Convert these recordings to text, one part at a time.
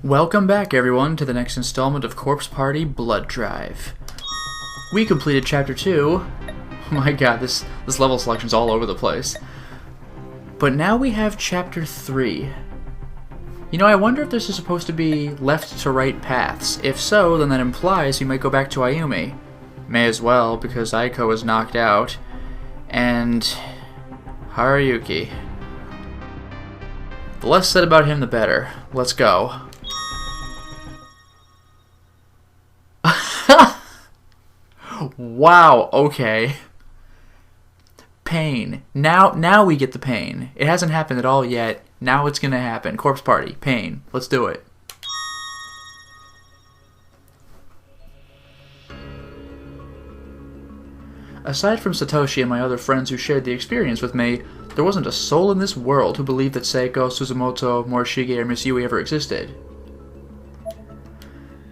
Welcome back, everyone, to the next installment of Corpse Party Blood Drive. We completed Chapter 2. Oh my god, this level selection's all over the place. But now we have Chapter 3. You know, I wonder if this is supposed to be left-to-right paths. If so, then that implies we might go back to Ayumi. May as well, because Aiko is knocked out. And Haruyuki. The less said about him, the better. Let's go. Wow, okay. Pain. Now we get the pain. It hasn't happened at all yet. Now it's gonna happen. Corpse Party. Pain. Let's do it. Aside from Satoshi and my other friends who shared the experience with me, there wasn't a soul in this world who believed that Seiko, Suzumoto, Morishige, or Miss Yui ever existed.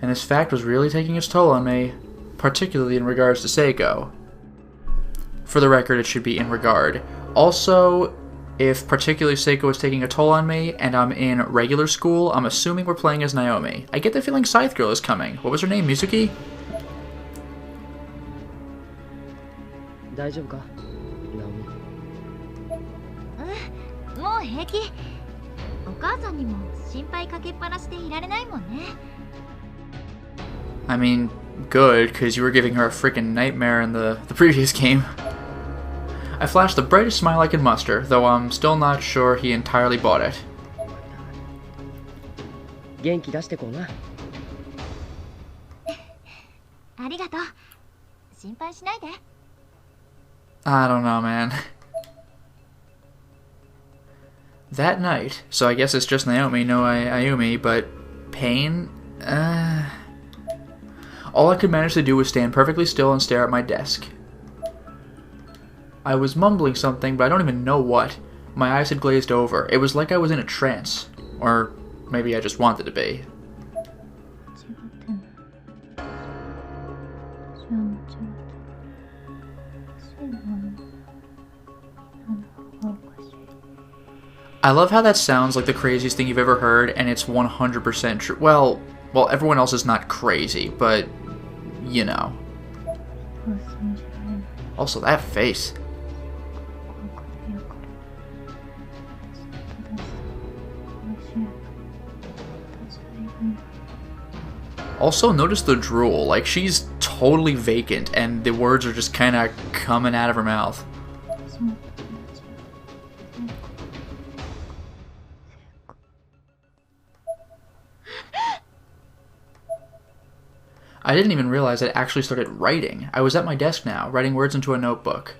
And this fact was really taking its toll on me, particularly in regards to Seiko. For the record, it should be in regard. Also, if particularly Seiko is taking a toll on me, and I'm in regular school, I'm assuming we're playing as Naomi. I get the feeling Scythe Girl is coming. What was her name, Mizuki? 大丈夫か、ナオミ。うん、もう平気。お母さんにも心配かけっぱなしでいられないもんね。I mean, good, because you were giving her a freaking nightmare in the previous game. I flashed the brightest smile I could muster, though I'm still not sure he entirely bought it. 元気出してこうな。ありがとう。心配しないで。I don't know, man. That night, so I guess it's just Naomi, no Ayumi, but pain? All I could manage to do was stand perfectly still and stare at my desk. I was mumbling something, but I don't even know what. My eyes had glazed over. It was like I was in a trance. Or maybe I just wanted to be. I love how that sounds like the craziest thing you've ever heard, and it's 100% true. Well, everyone else is not crazy, but, you know. Also, that face. Also, notice the drool. Like, she's totally vacant, and the words are just kind of coming out of her mouth. I didn't even realize I'd actually started writing. I was at my desk now, writing words into a notebook.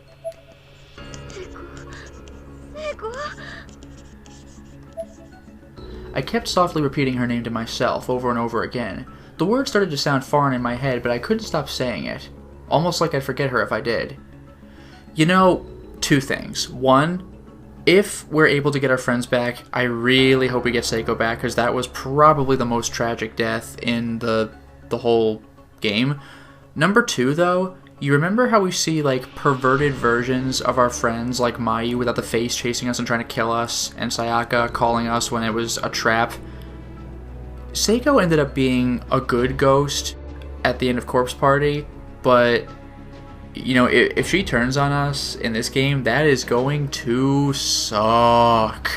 I kept softly repeating her name to myself over and over again. The words started to sound foreign in my head, but I couldn't stop saying it. Almost like I'd forget her if I did. You know, two things. One, if we're able to get our friends back, I really hope we get Seiko back, because that was probably the most tragic death in the whole game. Number two, though, you remember how we see, like, perverted versions of our friends, like Mayu without the face chasing us and trying to kill us, and Sayaka calling us when it was a trap? Seiko ended up being a good ghost at the end of Corpse Party, but, you know, if she turns on us in this game, that is going to suck.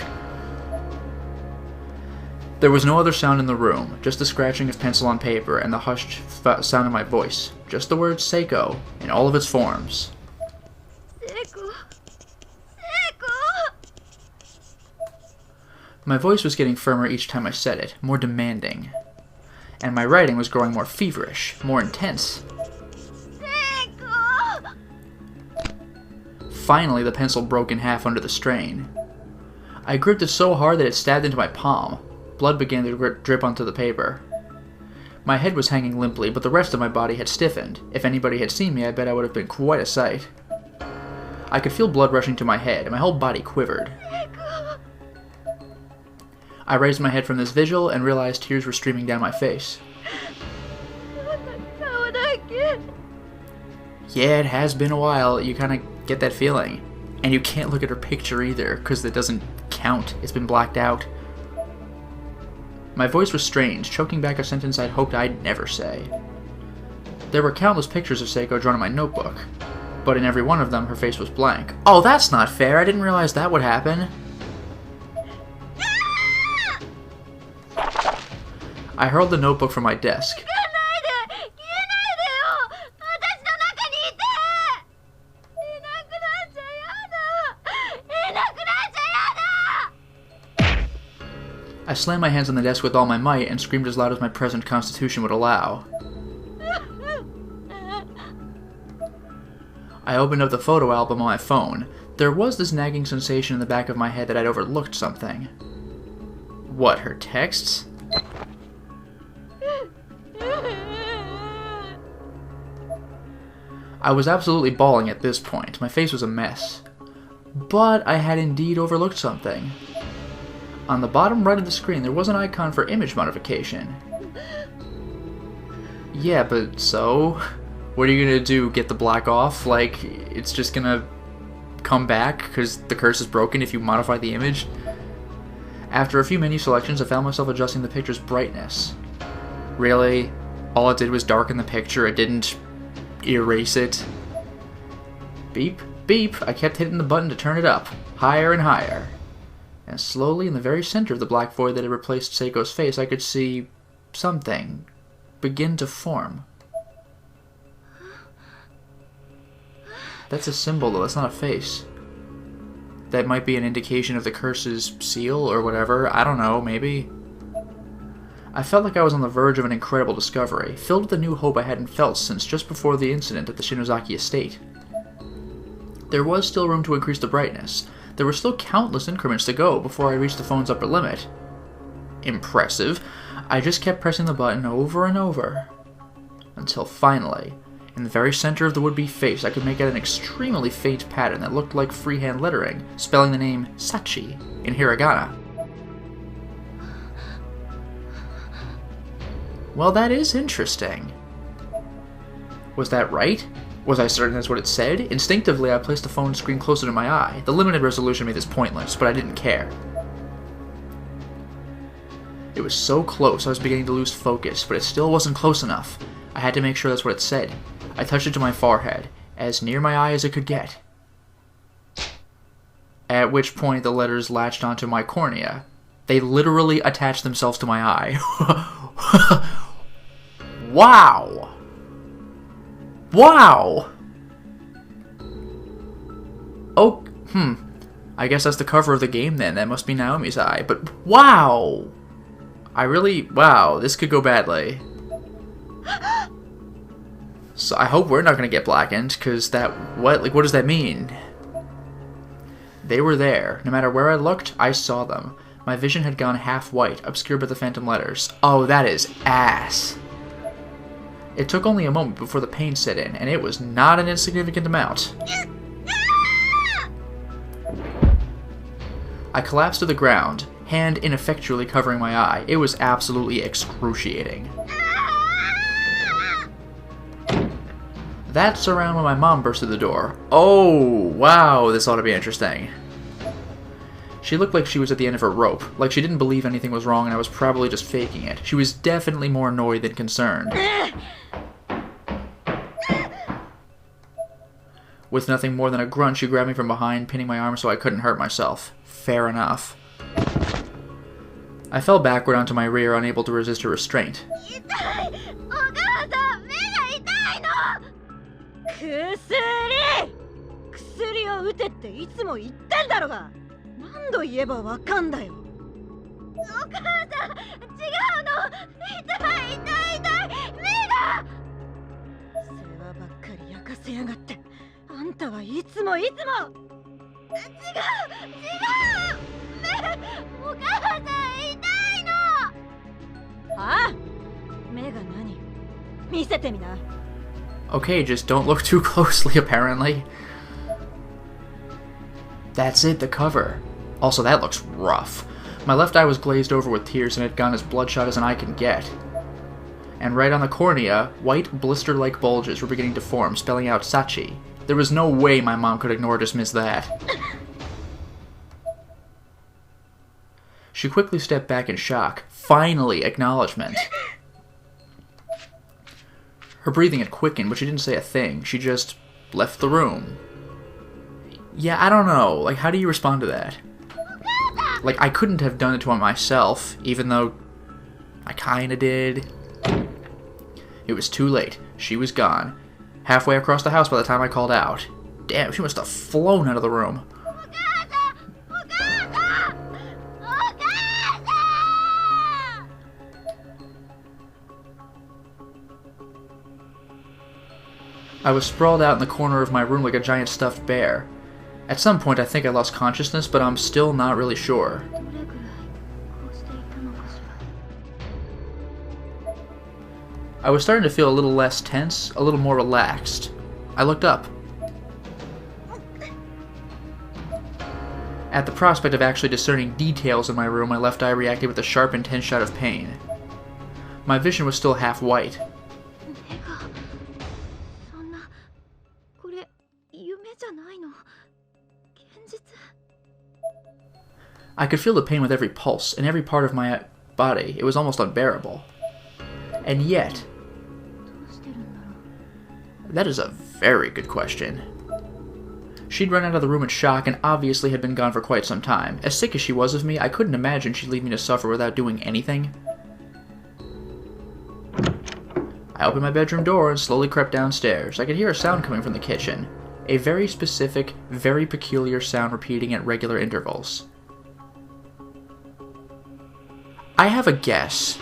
There was no other sound in the room, just the scratching of pencil on paper and the hushed sound of my voice. Just the word Seiko in all of its forms. Seiko. My voice was getting firmer each time I said it, more demanding. And my writing was growing more feverish, more intense. Seiko. Finally, the pencil broke in half under the strain. I gripped it so hard that it stabbed into my palm. Blood began to drip onto the paper. My head was hanging limply, but the rest of my body had stiffened. If anybody had seen me, I bet I would have been quite a sight. I could feel blood rushing to my head, and my whole body quivered. I raised my head from this vigil and realized tears were streaming down my face. Yeah, it has been a while. You kind of get that feeling. And you can't look at her picture either, because it doesn't count. It's been blacked out. My voice was strange, choking back a sentence I'd hoped I'd never say. There were countless pictures of Seiko drawn in my notebook, but in every one of them her face was blank. Oh, that's not fair, I didn't realize that would happen. I hurled the notebook from my desk. I slammed my hands on the desk with all my might and screamed as loud as my present constitution would allow. I opened up the photo album on my phone. There was this nagging sensation in the back of my head that I'd overlooked something. What, her texts? I was absolutely bawling at this point. My face was a mess. But I had indeed overlooked something. On the bottom right of the screen, there was an icon for image modification. Yeah, but so? What are you gonna do, get the black off? Like, it's just gonna come back because the curse is broken if you modify the image? After a few menu selections, I found myself adjusting the picture's brightness. Really? All it did was darken the picture, it didn't erase it? Beep, beep, I kept hitting the button to turn it up, higher and higher. And slowly, in the very center of the black void that had replaced Seiko's face, I could see something begin to form. That's a symbol, though. That's not a face. That might be an indication of the curse's seal or whatever. I don't know, maybe. I felt like I was on the verge of an incredible discovery, filled with a new hope I hadn't felt since just before the incident at the Shinozaki estate. There was still room to increase the brightness. There were still countless increments to go before I reached the phone's upper limit. Impressive. I just kept pressing the button over and over. Until finally, in the very center of the would-be face, I could make out an extremely faint pattern that looked like freehand lettering, spelling the name Sachi in hiragana. Well, that is interesting. Was that right? Was I certain that's what it said? Instinctively, I placed the phone screen closer to my eye. The limited resolution made this pointless, but I didn't care. It was so close, I was beginning to lose focus, but it still wasn't close enough. I had to make sure that's what it said. I touched it to my forehead, as near my eye as it could get. At which point, the letters latched onto my cornea. They literally attached themselves to my eye. Wow! Wow! Oh, I guess that's the cover of the game then. That must be Naomi's eye. But wow! Wow, this could go badly. So I hope we're not going to get blackened, because what does that mean? They were there. No matter where I looked, I saw them. My vision had gone half white, obscured by the phantom letters. Oh, that is ass. It took only a moment before the pain set in, and it was not an insignificant amount. I collapsed to the ground, hand ineffectually covering my eye. It was absolutely excruciating. That's around when my mom burst through the door. Oh, wow, this ought to be interesting. She looked like she was at the end of her rope, like she didn't believe anything was wrong and I was probably just faking it. She was definitely more annoyed than concerned. With nothing more than a grunt, she grabbed me from behind, pinning my arm so I couldn't hurt myself. Fair enough. I fell backward onto my rear, unable to resist her restraint. Okay, just don't look too closely, apparently. That's it, the cover. Also, that looks rough. My left eye was glazed over with tears and had gone as bloodshot as an eye can get. And right on the cornea, white blister-like bulges were beginning to form, spelling out Sachi. There was no way my mom could ignore or dismiss that. She quickly stepped back in shock. Finally, acknowledgement. Her breathing had quickened, but she didn't say a thing. She just left the room. Yeah, I don't know. Like, how do you respond to that? Like, I couldn't have done it to her myself, even though I kinda did. It was too late. She was gone. Halfway across the house by the time I called out. Damn, she must have flown out of the room. I was sprawled out in the corner of my room like a giant stuffed bear. At some point I think I lost consciousness, but I'm still not really sure. I was starting to feel a little less tense, a little more relaxed. I looked up. At the prospect of actually discerning details in my room, my left eye reacted with a sharp, intense shout of pain. My vision was still half white. I could feel the pain with every pulse, in every part of my body. It was almost unbearable. And yet... That is a very good question. She'd run out of the room in shock and obviously had been gone for quite some time. As sick as she was of me, I couldn't imagine she'd leave me to suffer without doing anything. I opened my bedroom door and slowly crept downstairs. I could hear a sound coming from the kitchen. A very specific, very peculiar sound repeating at regular intervals. I have a guess.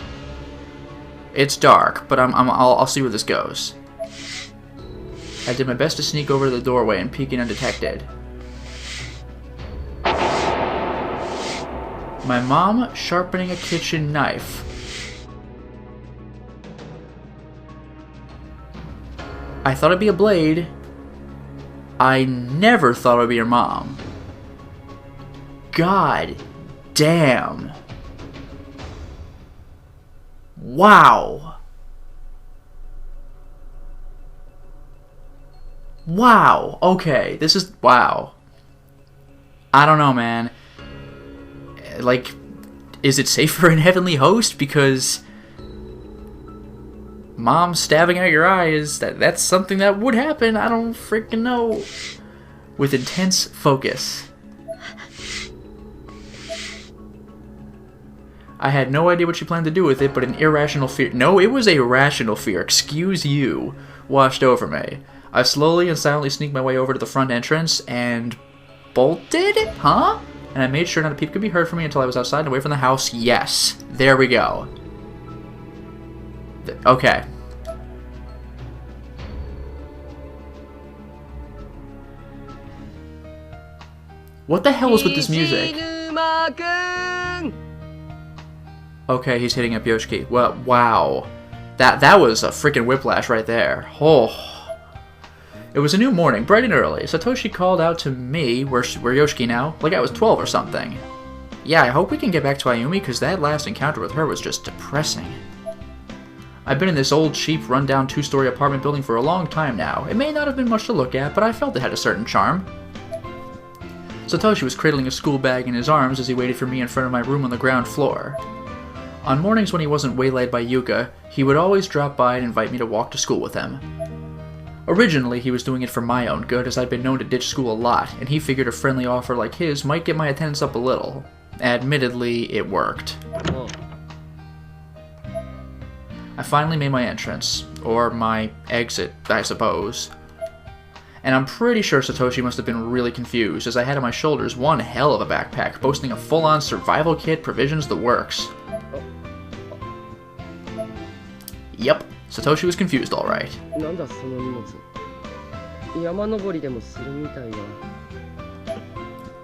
It's dark, but I'll see where this goes. I did my best to sneak over to the doorway and peek in undetected. My mom sharpening a kitchen knife. I thought it'd be a blade. I never thought it would be your mom. God damn. Wow. Wow. Okay, this is... Wow. I don't know, man. Like, is it safer in Heavenly Host? Because... Mom stabbing out your eye is... That's something that would happen. I don't freaking know. With intense focus. I had no idea what she planned to do with it, but an irrational fear... No, it was a rational fear. Excuse you. Washed over me. I slowly and silently sneaked my way over to the front entrance and... bolted? Huh? And I made sure not a peep could be heard from me until I was outside and away from the house. Yes. There we go. Okay. What the hell is with this music? Okay, he's hitting up Yoshiki. Well, wow. That was a freaking whiplash right there. Oh. It was a new morning, bright and early. Satoshi called out to me, where Yoshiki now, like I was 12 or something. Yeah, I hope we can get back to Ayumi, because that last encounter with her was just depressing. I've been in this old, cheap, run-down 2-story apartment building for a long time now. It may not have been much to look at, but I felt it had a certain charm. Satoshi was cradling a school bag in his arms as he waited for me in front of my room on the ground floor. On mornings when he wasn't waylaid by Yuka, he would always drop by and invite me to walk to school with him. Originally, he was doing it for my own good, as I'd been known to ditch school a lot, and he figured a friendly offer like his might get my attendance up a little. Admittedly, it worked. I finally made my entrance, or my exit, I suppose. And I'm pretty sure Satoshi must have been really confused, as I had on my shoulders one hell of a backpack, boasting a full-on survival kit, provisions, the works. Yep, Satoshi was confused alright.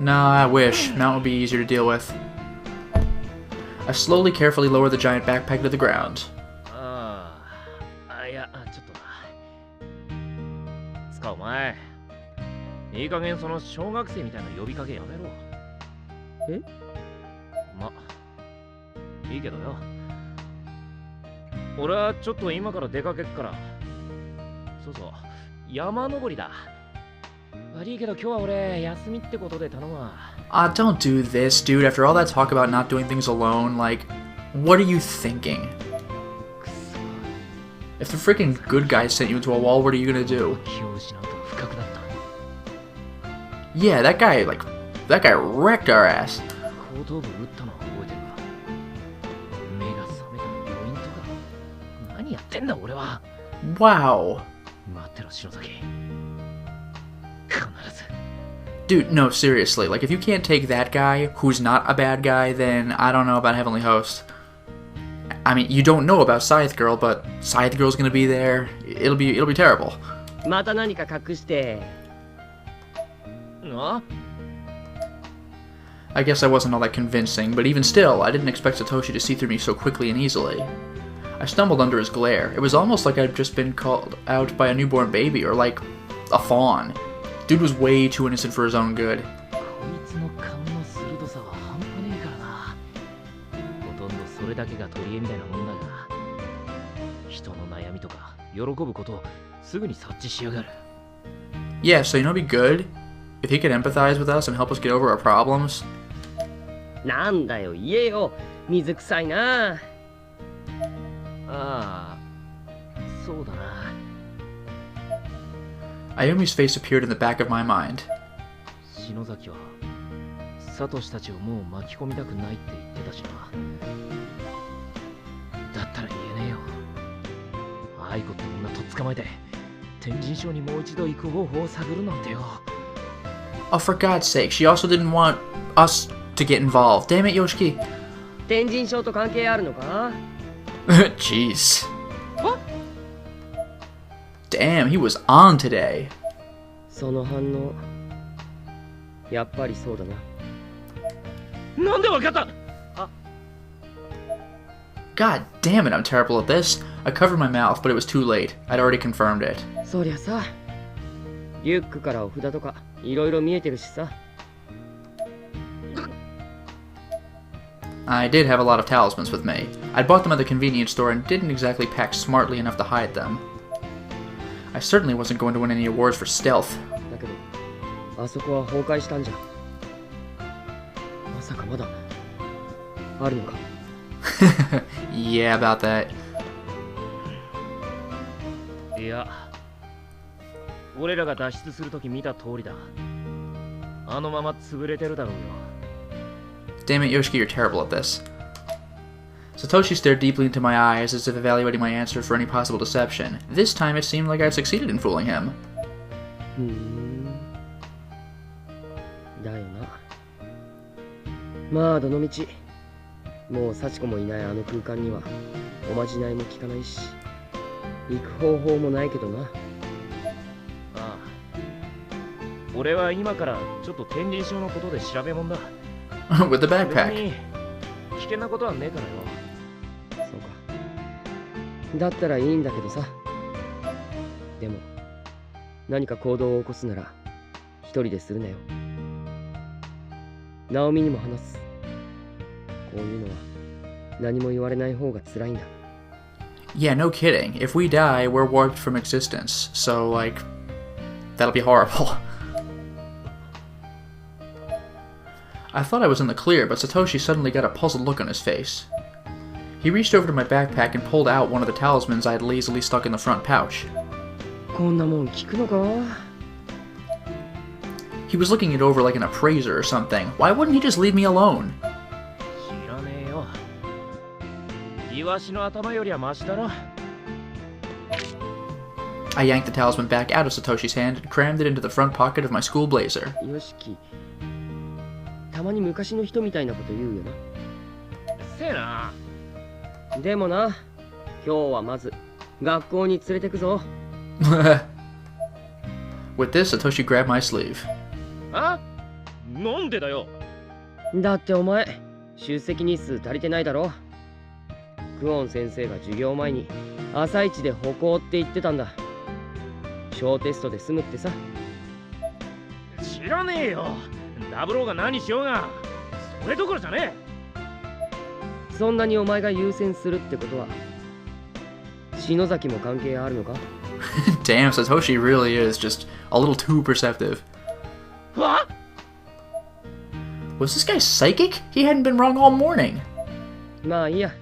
Nah, I wish. Mount would be easier to deal with. I slowly, carefully lowered the giant backpack to the ground. 悪いけど今日は俺休みってことで頼むわ。Don't do this, dude. After all that talk about not doing things alone, like, what are you thinking? If the freaking good guy sent you into a wall, what are you gonna do? Yeah, that guy wrecked our ass. Wow. Dude, no, seriously, like, if you can't take that guy, who's not a bad guy, then I don't know about Heavenly Host. I mean, you don't know about Scythe Girl, but Scythe Girl's gonna be there. It'll be terrible. I guess I wasn't all that convincing, but even still, I didn't expect Satoshi to see through me so quickly and easily. I stumbled under his glare. It was almost like I'd just been called out by a newborn baby, or like a fawn. Dude was way too innocent for his own good. Yeah, so you know what'd be good? If he could empathize with us and help us get over our problems. Ayumi's face appeared in the back of my mind. Oh, for God's sake, she also didn't want us to get involved. Damn it, Yoshiki. Jeez. What? Damn, he was on today. God damn it, I'm terrible at this. I covered my mouth, but it was too late. I'd already confirmed it. I did have a lot of talismans with me. I'd bought them at the convenience store and didn't exactly pack smartly enough to hide them. I certainly wasn't going to win any awards for stealth. Yeah, about that. Damn it, Yoshiki, you're terrible at this. Satoshi stared deeply into my eyes as if evaluating my answer for any possible deception. This time it seemed like I'd succeeded in fooling him. With the backpack. Yeah, no kidding. If we die, we're warped from existence. So, like, that'll be horrible. I thought I was in the clear, but Satoshi suddenly got a puzzled look on his face. He reached over to my backpack and pulled out one of the talismans I had lazily stuck in the front pouch. He was looking it over like an appraiser or something. Why wouldn't he just leave me alone? I yanked the talisman back out of Satoshi's hand and crammed it into the front pocket of my school blazer. With this, Satoshi grabbed my sleeve. Damn, Satoshi really is just a little too perceptive. What? Was this guy psychic? He hadn't been wrong all morning. まあいいや。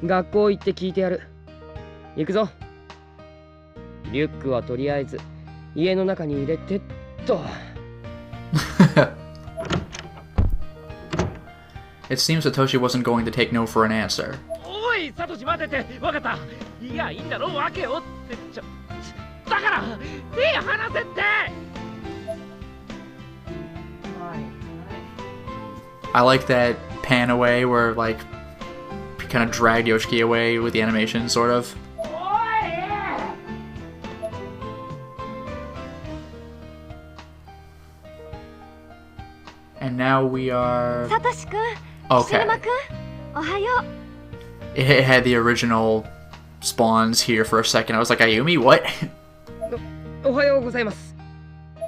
学校行って聞いてやる。行くぞ。リュックはとりあえず家の中に入れてっと。It seems Satoshi wasn't going to take no for an answer. おい、サトシ待てて、わかった。いや、いいんだろう、わけよってだから、手離せって。I like that pan away where, like, he kind of dragged Yoshiki away with the animation, sort of. And now we are... サトシくん、 Okay. 岸沼くん、おはよう。 It had the original spawns here for a second. I was like, Ayumi, what? おはようございます。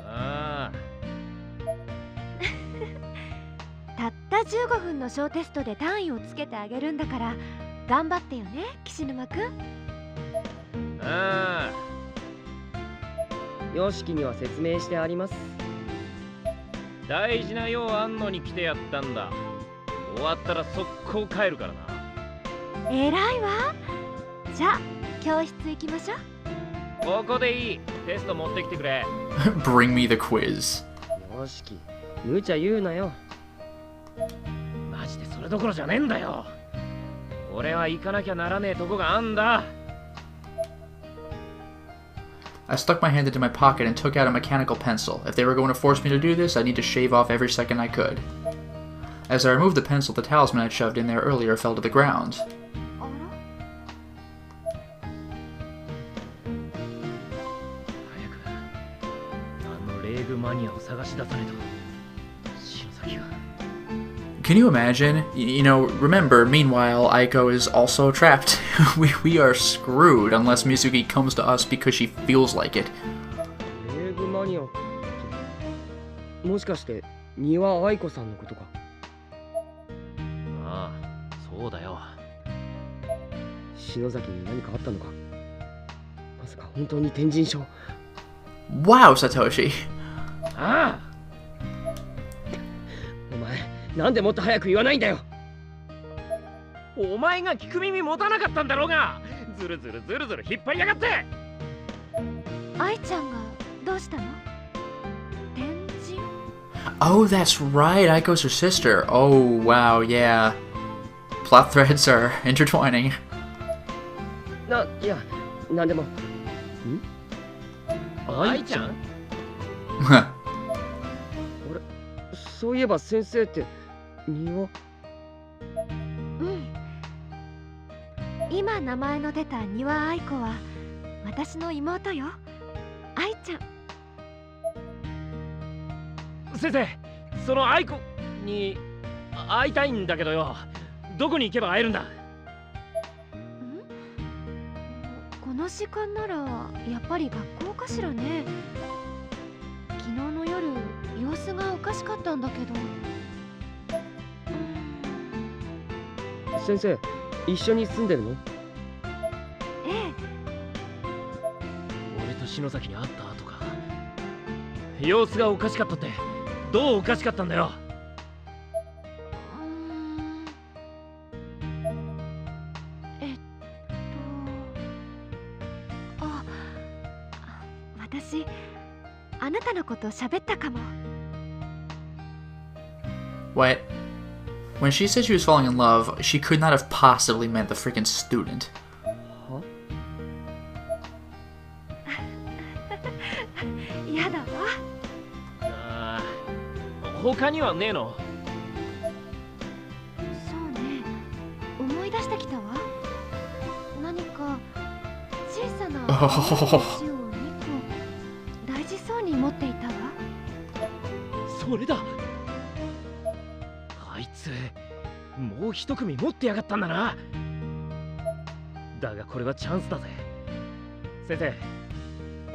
あたった15分の小テストで単位をつけてあげるんだから頑張ってよね、岸沼くん。あ、よしきには説明してあります。大事な用あんのに来てやったんだ。終わったら速攻帰るからな。えらいわ。じゃあ教室行きましょう。ここでいい。テスト持ってきてくれ。Bring me the quiz. よしき、無茶言うなよ。マジでそれどころじゃねえんだよ。俺は行かなきゃならねえとこがあんだ。I stuck my hand into my pocket and took out a mechanical pencil. If they were going to force me to do this, I'd need to shave off every second I could. As I removed the pencil, the talisman I'd shoved in there earlier fell to the ground. あら、早くあのレーグマニアを探し出さねえと。篠崎が。Can you imagine? You know, remember, meanwhile, Aiko is also trapped. we are screwed unless Mizuki comes to us because she feels like it. レーグマニア。もしかして丹羽愛子さんのことか。ああ、そうだよ。篠崎に何かあったのか。まさか本当に天神症。 Wow, Satoshi. ああ、お前なんでもっと早く言わないんだよ。お前が聞く耳持たなかったんだろうが。ずるずるずるずる引っ張りやがって。愛ちゃんがどうしたの？天神？ Oh, that's right. Aiko's her sister. Oh, wow, yeah. Plot threads are intertwining. いや、なんでも。愛ちゃん？そういえば先生って丹羽。うん。今名前の出た丹羽愛子は私の妹よ。愛ちゃん。先生、その愛子に会いたいんだけどよ。どこに行けば会えるんだ？この時間ならやっぱり学校かしらね。昨日の夜様子がおかしかったんだけど。先生、一緒に住んでるの？ええ。俺と篠崎に会った後か。様子がおかしかったってどうおかしかったんだよ。私あなたのこと喋ったかも。 What? When she said she was falling in love, she could not have possibly meant the freaking student. やだわ。ああ、他にはねえの？そうね、思い出してきたわ。何か小さな石を2個大事そうに持っていたわ。それだ。あいつもう一組持ってやがったんだな。だがこれはチャンスだぜ。先生、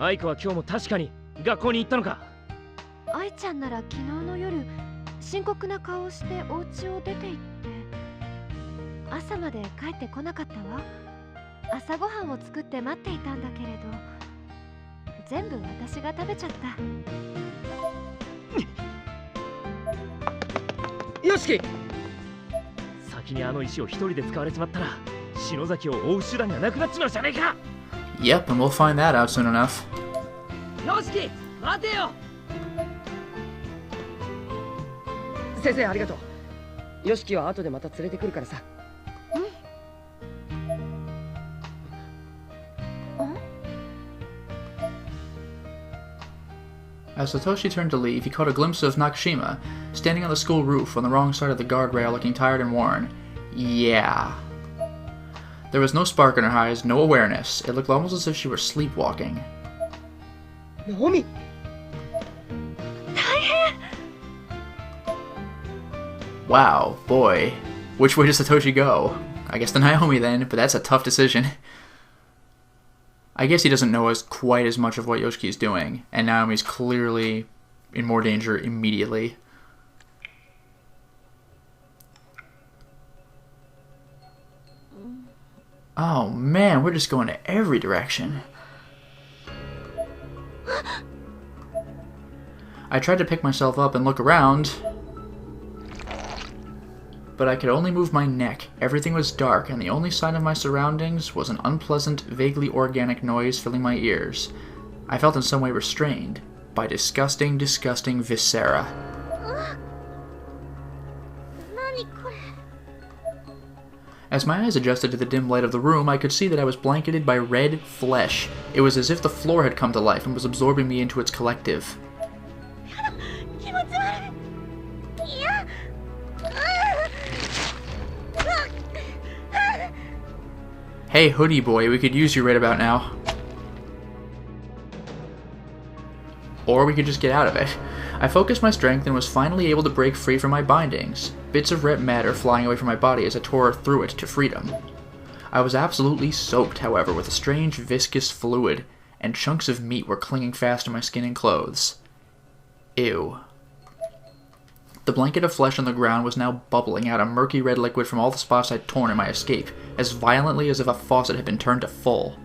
愛子は今日も確かに学校に行ったのか？愛ちゃんなら昨日の夜深刻な顔をしてお家を出て行って朝まで帰ってこなかったわ。朝ごはんを作って待っていたんだけれど全部私が食べちゃった。よしき先にあの石を一人で使われちまったら篠崎を追う手段がなくなっちまうじゃねえか。 Yep, and we'll find that out soon enough. よしき待てよ。先生ありがとう。よしきは後でまた連れてくるからさ。As Satoshi turned to leave, he caught a glimpse of Nakashima, standing on the school roof on the wrong side of the guardrail looking tired and worn. Yeah. There was no spark in her eyes, no awareness. It looked almost as if she were sleepwalking. Naomi! Wow, boy. Which way does Satoshi go? I guess to Naomi then, but that's a tough decision. I guess he doesn't know quite as much of what Yoshiki is doing, and Naomi's clearly in more danger immediately. Oh man, we're just going to every direction. I tried to pick myself up and look around, but I could only move my neck. Everything was dark, and the only sign of my surroundings was an unpleasant, vaguely organic noise filling my ears. I felt in some way restrained by disgusting, disgusting viscera. As my eyes adjusted to the dim light of the room, I could see that I was blanketed by red flesh. It was as if the floor had come to life and was absorbing me into its collective. Hey, hoodie boy, we could use you right about now. Or we could just get out of it. I focused my strength and was finally able to break free from my bindings, bits of red matter flying away from my body as I tore through it to freedom. I was absolutely soaked, however, with a strange viscous fluid, and chunks of meat were clinging fast to my skin and clothes. Ew. The blanket of flesh on the ground was now bubbling out a murky red liquid from all the spots I'd torn in my escape, as violently as if a faucet had been turned to full.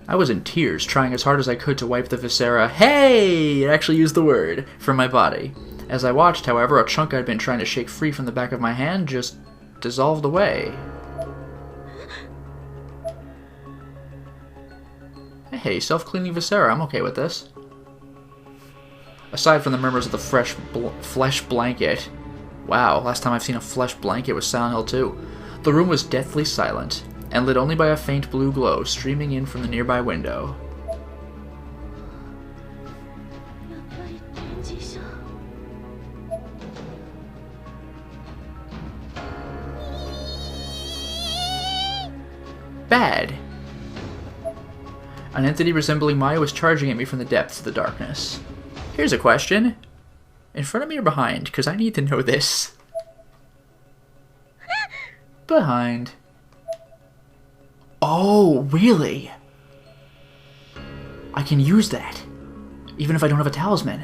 I was in tears, trying as hard as I could to wipe the viscera, hey! It actually used the word, from my body. As I watched, however, a chunk I'd been trying to shake free from the back of my hand just dissolved away. Hey, self-cleaning viscera, I'm okay with this. Aside from the murmurs of the flesh blanket. Wow, last time I've seen a flesh blanket was Silent Hill 2. The room was deathly silent, and lit only by a faint blue glow streaming in from the nearby window. Bad. An entity resembling Maya was charging at me from the depths of the darkness. Here's a question. In front of me or behind? Because I need to know this. Behind. Oh, really? I can use that. Even if I don't have a talisman.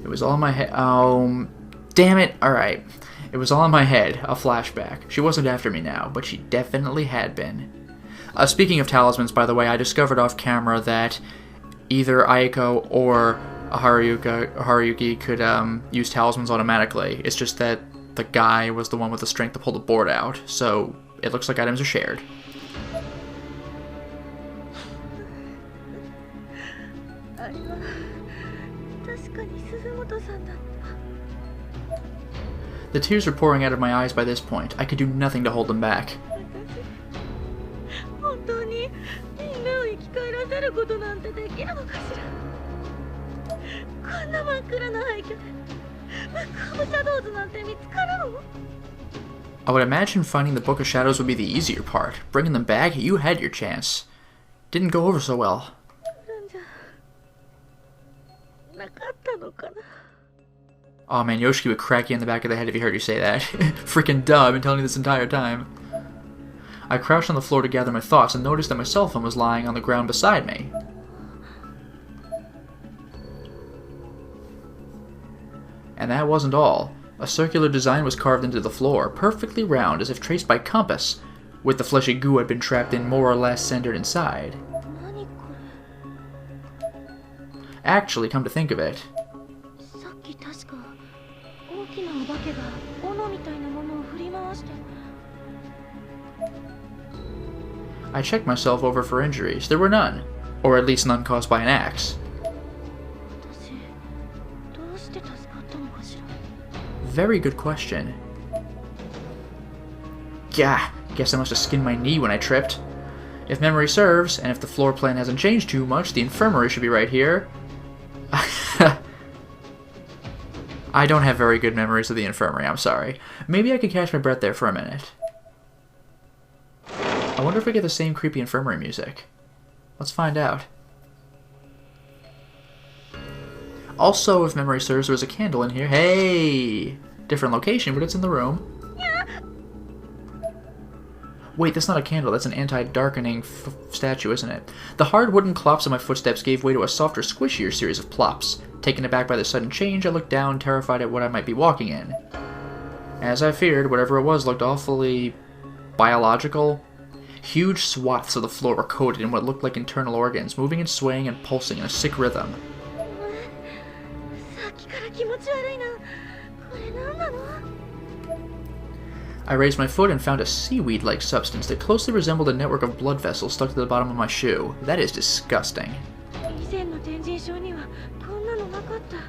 It was all in my head. Oh, damn it. Alright. It was all in my head. A flashback. She wasn't after me now, but she definitely had been. Speaking of talismans, by the way, I discovered off camera that either Aiko or Haruyuki could use talismans automatically. It's just that the guy was the one with the strength to pull the board out, so it looks like items are shared. The tears were pouring out of my eyes by this point. I could do nothing to hold them back. I would imagine finding the Book of Shadows would be the easier part. Bringing them back, you had your chance. Didn't go over so well. Oh man, Yoshiki would crack you in the back of the head if he heard you say that. Freaking duh, I've been telling you this entire time. I crouched on the floor to gather my thoughts and noticed that my cell phone was lying on the ground beside me. And that wasn't all. A circular design was carved into the floor, perfectly round, as if traced by compass. with the fleshy goo I'd been trapped in more or less centered inside. 何こ Actually, come to think of it, れさっき確か大きなお化けが斧みたいなものを振り回して I checked myself over for injuries. There were none, or at least none caused by an axe. 私どうして助かったのかしら Very good question. Gah, guess I must have skinned my knee when I tripped. If memory serves, and if the floor plan hasn't changed too much, the infirmary should be right here. I don't have very good memories of the infirmary, I'm sorry. Maybe I could catch my breath there for a minute. I wonder if we get the same creepy infirmary music. Let's find out. Also, if memory serves, there was a candle in here. Hey! Different location, but it's in the room. Wait, that's not a candle, that's an anti-darkening statue, isn't it? The hard wooden clops of my footsteps gave way to a softer, squishier series of plops. Taken aback by the sudden change, I looked down, terrified at what I might be walking in. As I feared, whatever it was looked awfully biological. Huge swaths of the floor were coated in what looked like internal organs, moving and swaying and pulsing in a sick rhythm. さっきから気持ち悪いなこれ何なの I raised my foot and found a seaweed-like substance that closely resembled a network of blood vessels stuck to the bottom of my shoe. That is disgusting. 以前の天神症にはこんなのなかったこ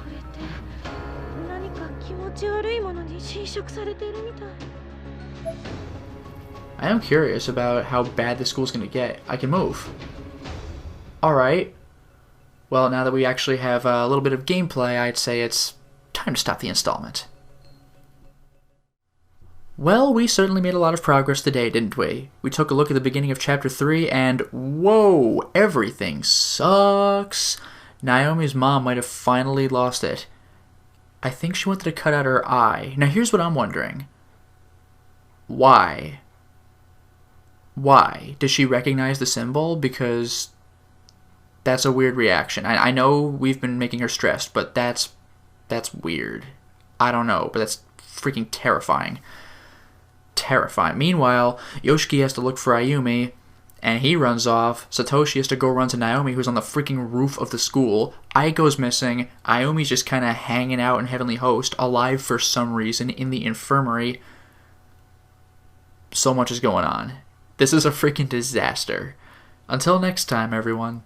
れって何か気持ち悪いものに侵食されてるみたい I am curious about how bad this school's gonna get. I can move. Alright. Well, now that we actually have a little bit of gameplay, I'd say it's time to stop the installment. Well, we certainly made a lot of progress today, didn't we? We took a look at the beginning of Chapter 3, and whoa, everything sucks. Naomi's mom might have finally lost it. I think she wanted to cut out her eye. Now here's what I'm wondering. Why? Why? Does she recognize the symbol? Because that's a weird reaction. I know we've been making her stressed, but that's weird. I don't know, but that's freaking terrifying. Terrifying. Meanwhile, Yoshiki has to look for Ayumi, and he runs off. Satoshi has to go run to Naomi, who's on the freaking roof of the school. Aiko's missing. Ayumi's just kind of hanging out in Heavenly Host, alive for some reason, in the infirmary. So much is going on. This is a freaking disaster. Until next time, everyone.